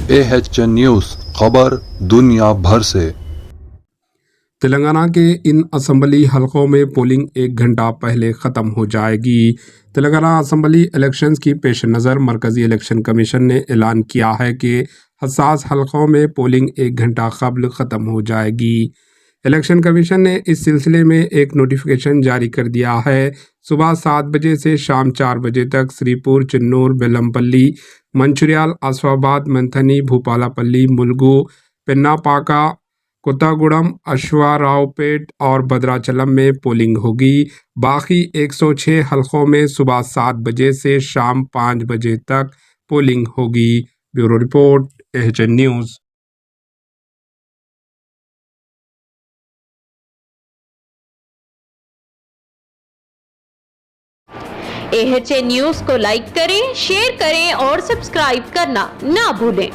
AHN news खबर दुनिया भर से। तेलंगाना के इन असेंबली हलकों में पोलिंग 1 घंटा पहले ख़त्म हो जाएगी। तेलंगाना असेंबली इलेक्शंस की पेश नज़र मरकज़ी इलेक्शन कमीशन ने ऐलान किया है कि हसास हलकों में पोलिंग 1 घंटा कबल ख़त्म हो जाएगी। इलेक्शन कमीशन ने इस सिलसिले में एक नोटिफिकेशन जारी कर दिया है। सुबह 7 बजे से शाम 4 बजे तक श्रीपुर, चिन्नूर, बेलमपल्ली, मंचिर्याल, आसफाबाद, मंथनी, भूपालापल्ली, मुलुगु, पेन्नापाका, कोत्तागुड़म, अश्वारावपेट और भद्राचलम में पोलिंग होगी। बाकी 106 हलकों में सुबह 7 बजे से शाम 5 बजे तक पोलिंग होगी। Bureau report, AHN news. AHN news को लाइक करें, शेयर करें और सब्सक्राइब करना ना भूलें।